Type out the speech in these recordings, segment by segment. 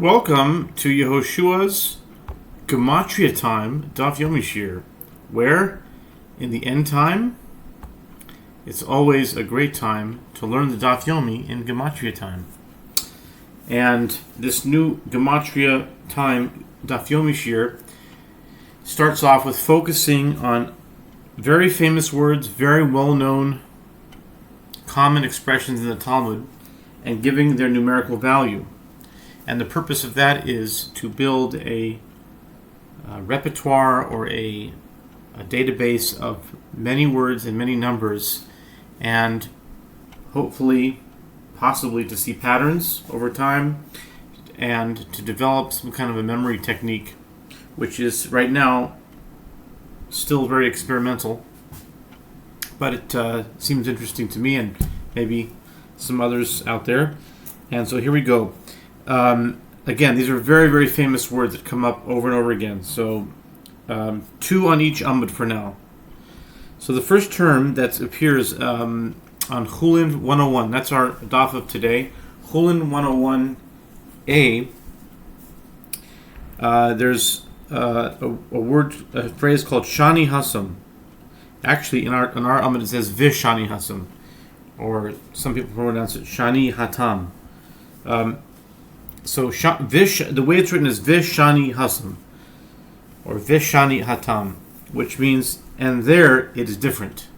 Welcome to Yehoshua's Gematria-Time Daf Yomi Shiur, where, in the end time, it's always a great time to learn the Daf Yomi in Gematria-Time. And this new Gematria-Time Daf Yomi Shiur starts off with focusing on very famous words, very well-known common expressions in the Talmud, and giving their numerical value. And the purpose of that is to build a repertoire or a database of many words and many numbers, and hopefully, possibly to see patterns over time and to develop some kind of a memory technique, which is right now still very experimental, but it seems interesting to me and maybe some others out there. And so here we go. Again, these are very, very famous words that come up over and over again. So, two on each Amud for now. So the first term that appears on Chullin 101, that's our daf of today. Chullin 101a. There's a phrase called Shani Hasam. Actually, in our Amud it says Vishani Hasam, or some people pronounce it Shani Hatam. So the way it's written is Vishani Hasam, or Vishani Hatam, which means, and there it is different.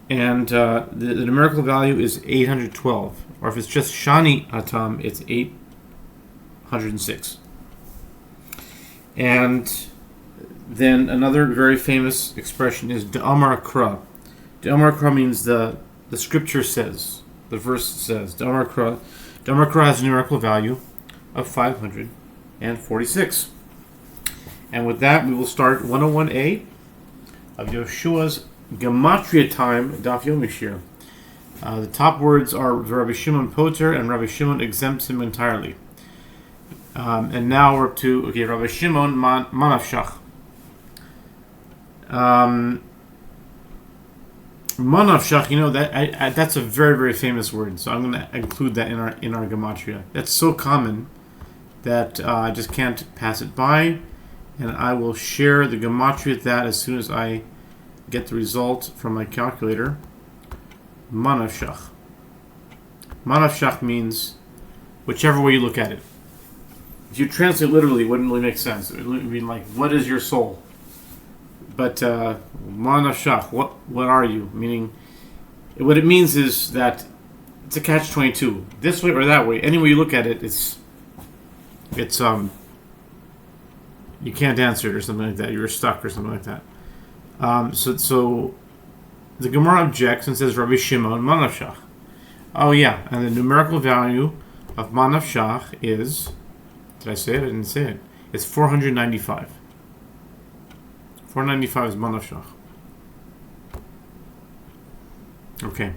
And the numerical value is 812, or if it's just Shani Hatam, it's 806. And then another very famous expression is De'amar Kra. De'amar Kra means the scripture says, the verse says. De'amar Kra has a numerical value of 546. And with that, we will start 101a of Yehoshua's Gematria-Time Daf Yomi Shiur. The top words are Rabbi Shimon Poter, and Rabbi Shimon exempts him entirely. And now we're up to, Rabbi Shimon Manafshach. Manafshach, that's a very, very famous word. So I'm going to include that in our gematria. That's so common that I just can't pass it by, and I will share the gematria with that as soon as I get the result from my calculator. Manafshach. Manafshach means whichever way you look at it. If you translate literally, it wouldn't really make sense. It would mean like, what is your soul? But Manafshach, what are you? Meaning, what it means is that it's a catch-22. This way or that way, any way you look at it, it's you can't answer it or something like that. You're stuck or something like that. So the Gemara objects and says Rabbi Shimon Manafshach. Oh yeah, and the numerical value of Manafshach is, did I say it? I didn't say it. It's 495. 495 is Manafshach. Okay.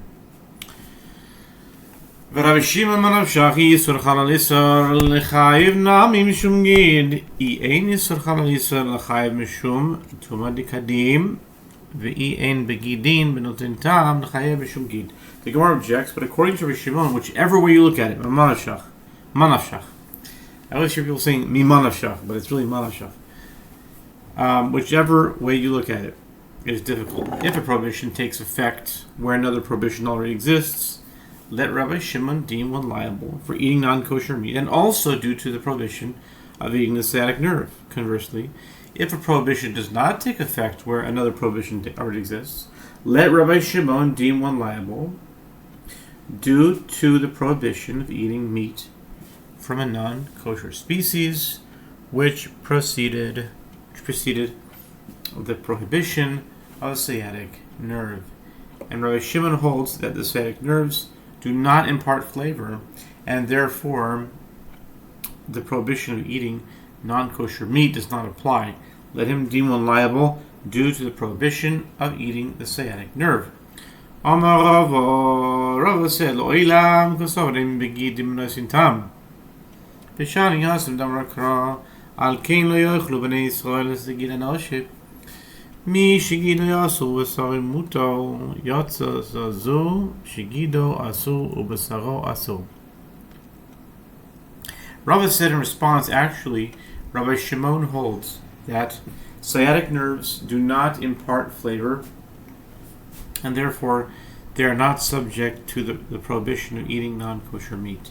ורבי שמעון מנפשך איסור חלל איסור לחייב נעמי משום גיד אין איסור חלל איסור לחייב משום תרומה דקדים ואין בגידין בנותן טעם לחייב משום גיד. The Gemara objects, but according to Rabbi Shimon, whichever way you look at it, Manafshach. I always hear people saying mi Manafshach, but it's really Manafshach. Whichever way you look at it is difficult. If a prohibition takes effect where another prohibition already exists, let Rabbi Shimon deem one liable for eating non-kosher meat, and also due to the prohibition of eating the sciatic nerve. Conversely, if a prohibition does not take effect where another prohibition already exists, let Rabbi Shimon deem one liable due to the prohibition of eating meat from a non-kosher species, which preceded the prohibition of the sciatic nerve. And Rabbi Shimon holds that the sciatic nerves do not impart flavor, and therefore the prohibition of eating non-kosher meat does not apply. Let him deem one liable due to the prohibition of eating the sciatic nerve. Amar Rava said, Lo'ilam kosorim begidim nosintam. V'shani hasem damar kra. Al kein lo yochlu b'nei Yisrael esegid anoship. Mi shigido yasu v'sarim muto yotza zazu shigido asu u'b'saro asu. Rava said in response, actually, Rabbi Shimon holds that sciatic nerves do not impart flavor, and therefore they are not subject to the prohibition of eating non-kosher meat.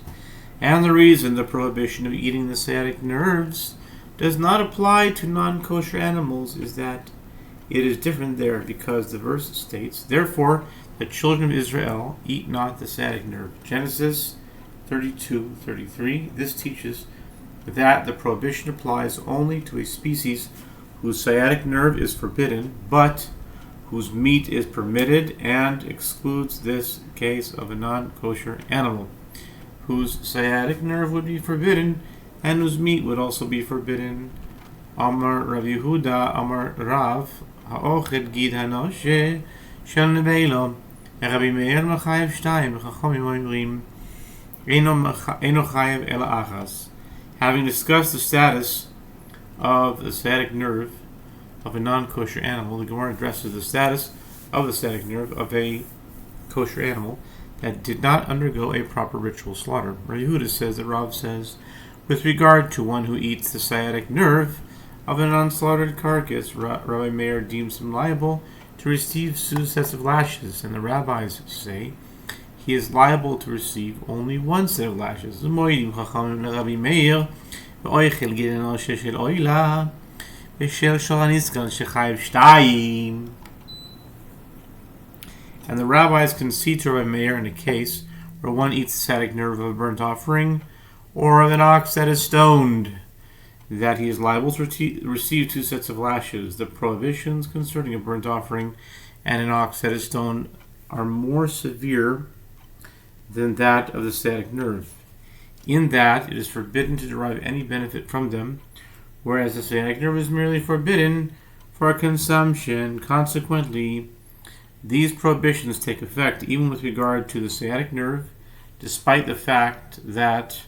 And the reason the prohibition of eating the sciatic nerves does not apply to non-kosher animals is that it is different there, because the verse states, therefore the children of Israel eat not the sciatic nerve. Genesis 32:33. This teaches that the prohibition applies only to a species whose sciatic nerve is forbidden, but whose meat is permitted, and excludes this case of a non-kosher animal, whose sciatic nerve would be forbidden, and whose meat would also be forbidden. Amar Rav Yehuda, Amar Rav, Ha'ochet Gid Hanoshe, Shel Nebeilo, Rabbi Meir Mechayev Shtayim, Chachomim Oimrim, Eino Chayev Ela Achas. Having discussed the status of the sciatic nerve of a non-kosher animal, the Gemara addresses the status of the sciatic nerve of a kosher animal that did not undergo a proper ritual slaughter. Rabbi Yehuda says that Rav says, with regard to one who eats the sciatic nerve of an unslaughtered carcass, Rabbi Meir deems him liable to receive successive lashes, and the rabbis say he is liable to receive only one set of lashes. And the rabbis concede to Rabbi Meir in a case where one eats the sciatic nerve of a burnt offering or of an ox that is stoned, that he is liable to receive two sets of lashes. The prohibitions concerning a burnt offering and an ox that is stoned are more severe than that of the sciatic nerve, in that it is forbidden to derive any benefit from them, whereas the sciatic nerve is merely forbidden for consumption. Consequently, these prohibitions take effect even with regard to the sciatic nerve, despite the fact that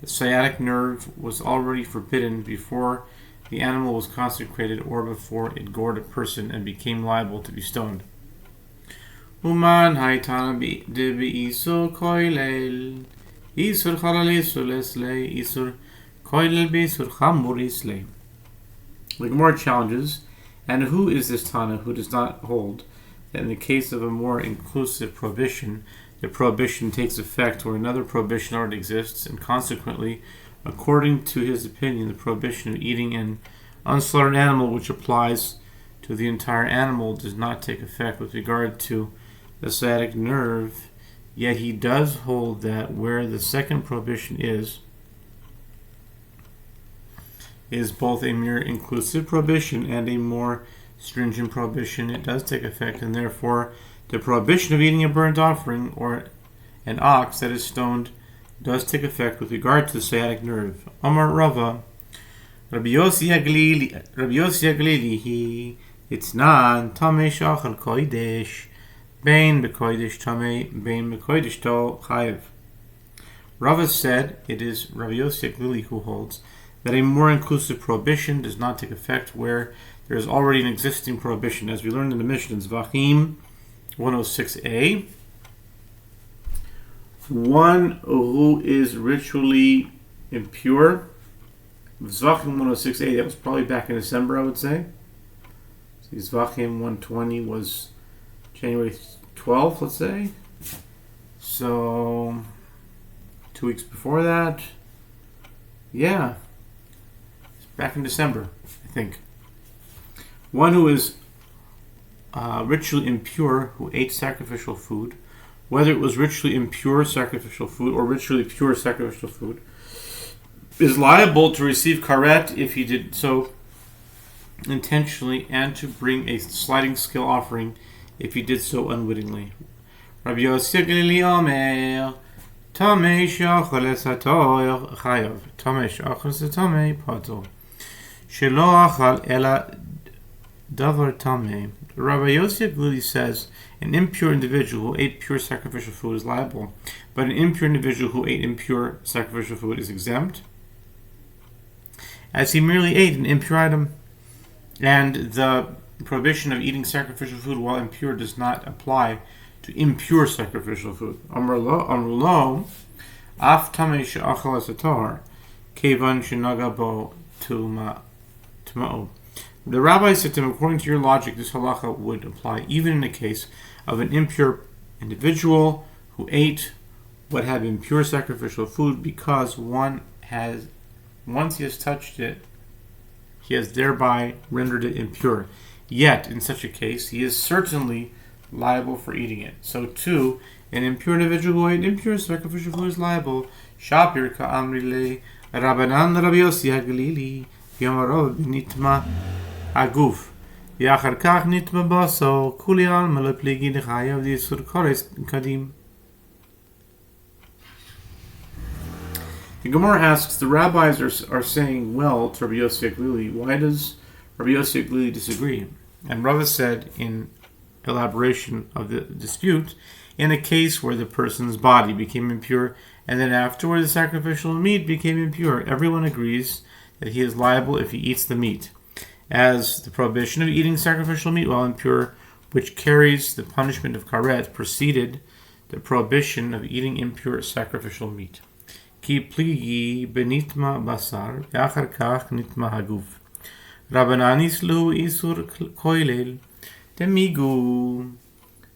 the sciatic nerve was already forbidden before the animal was consecrated or before it gored a person and became liable to be stoned. Uman haitana de beisur koilel isur halal isur lesle isur koilel beisur chamur isle. The Gemara challenges, and who is this Tana who does not hold that in the case of a more inclusive prohibition, the prohibition takes effect where another prohibition already exists, and consequently, according to his opinion, the prohibition of eating an unslaughtered animal, which applies to the entire animal, does not take effect with regard to the sciatic nerve, yet he does hold that where the second prohibition is both a mere inclusive prohibition and a more stringent prohibition, it does take effect, and therefore the prohibition of eating a burnt offering or an ox that is stoned does take effect with regard to the sciatic nerve. Amar Rava, Rabbi Yossi Aglili, he itznan tamei shachal kodesh, bein bekodesh tamei, bein bekodesh to chayev. Rava said it is Rabbi Yossi Aglili who holds that a more inclusive prohibition does not take effect where there is already an existing prohibition, as we learned in the Mishnah in Zvachim 106a. One who is ritually impure, Zvachim 106a, that was probably back in December, I would say. See, Zvachim 120 was January 12th, let's say. So, 2 weeks before that. Yeah. It's back in December, I think. One who is ritually impure, who ate sacrificial food, whether it was ritually impure sacrificial food or ritually pure sacrificial food, is liable to receive karet if he did so intentionally, and to bring a sliding scale offering if he did so unwittingly. Rabbi Yossi Aglili Omer, Tamei she'achol esatoy chayav, Tamei she'achol esatomei patur, shelo achal ela davar tamei. Rabbi Yossi Aglili says an impure individual who ate pure sacrificial food is liable, but an impure individual who ate impure sacrificial food is exempt, as he merely ate an impure item, and the prohibition of eating sacrificial food while impure does not apply to impure sacrificial food. Amrulo, af tamei she'achal esator, kevan shenaga bo tuma'o. The rabbi said to him, according to your logic, this halacha would apply even in the case of an impure individual who ate what had been pure sacrificial food, because once he has touched it, he has thereby rendered it impure. Yet, in such a case, he is certainly liable for eating it. So too, an impure individual who ate impure sacrificial food is liable. Shapir ka'amrile Rabbanan Rabbi Yossi HaGalili Yamarov Nitma Aguf Yachar Kach Nitma Baso Kuli Alma Lepligi Nechayav Yisur Kores Kadim. The Gemara asks, the rabbis are saying well to Rabbi Yossi HaGalili. Why does Rabbi Yossi HaGalili disagree? And Rava said in elaboration of the dispute, in a case where the person's body became impure and then afterward the sacrificial meat became impure, everyone agrees that he is liable if he eats the meat, as the prohibition of eating sacrificial meat while impure, which carries the punishment of karet, preceded the prohibition of eating impure sacrificial meat. Ki pligi benitma basar yachar kach nitma haguf Rabbananis lu isur koilel demigu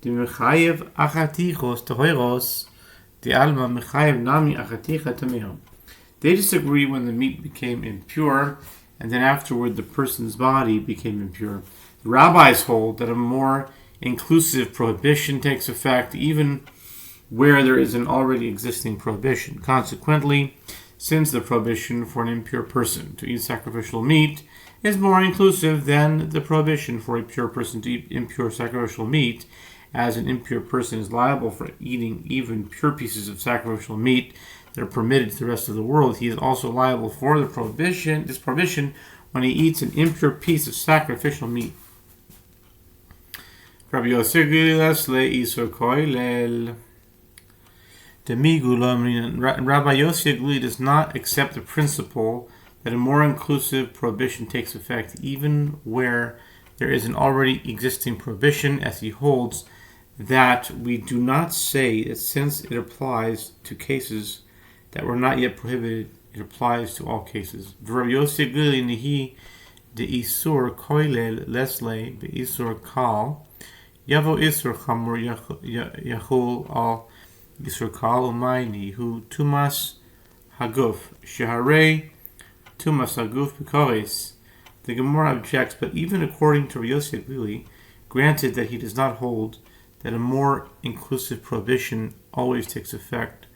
Mechayev achatichos tehoiros the alma mechayev nami achaticha tameho. They disagree when the meat became impure and then afterward the person's body became impure. The rabbis hold that a more inclusive prohibition takes effect even where there is an already existing prohibition. Consequently, since the prohibition for an impure person to eat sacrificial meat is more inclusive than the prohibition for a pure person to eat impure sacrificial meat, as an impure person is liable for eating even pure pieces of sacrificial meat that are permitted to the rest of the world, he is also liable for this prohibition when he eats an impure piece of sacrificial meat. Rabbi Yossi HaGalili does not accept the principle that a more inclusive prohibition takes effect even where there is an already existing prohibition, as he holds that we do not say that since it applies to cases that were not yet prohibited, it applies to all cases. Rabbi Yossi HaGalili nihi de isur koilel lesle be isur kal yavo isur chamur yachul al isur kal umayni hu tumas haguf sheharei tumas haguf b'koris. The Gemara objects, but even according to Rabbi Yossi HaGalili, granted that he does not hold that a more inclusive prohibition always takes effect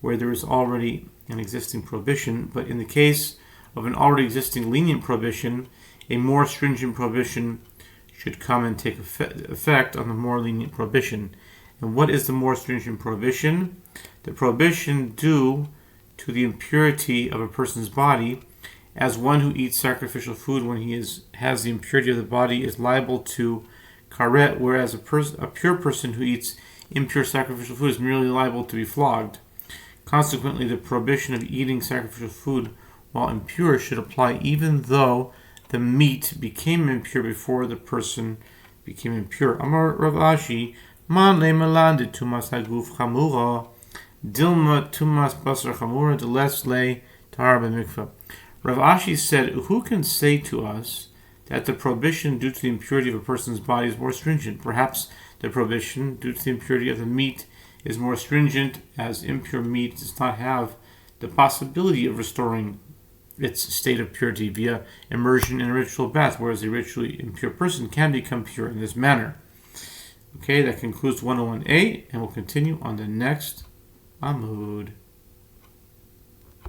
where there is already an existing prohibition, but in the case of an already existing lenient prohibition, a more stringent prohibition should come and take effect on the more lenient prohibition. And what is the more stringent prohibition? The prohibition due to the impurity of a person's body, as one who eats sacrificial food when he has the impurity of the body is liable to karet, whereas a pure person who eats impure sacrificial food is merely liable to be flogged. Consequently, the prohibition of eating sacrificial food while impure should apply even though the meat became impure before the person became impure. Amar Rav Ashi, man le'melandid tumas haguf chamura, dilma tumas basar chamura, deles le tahar b'mikvah. Rav Ashi said, who can say to us that the prohibition due to the impurity of a person's body is more stringent? Perhaps the prohibition due to the impurity of the meat is more stringent, as impure meat does not have the possibility of restoring its state of purity via immersion in a ritual bath, whereas a ritually impure person can become pure in this manner. Okay, that concludes 101a, and we'll continue on the next Amud.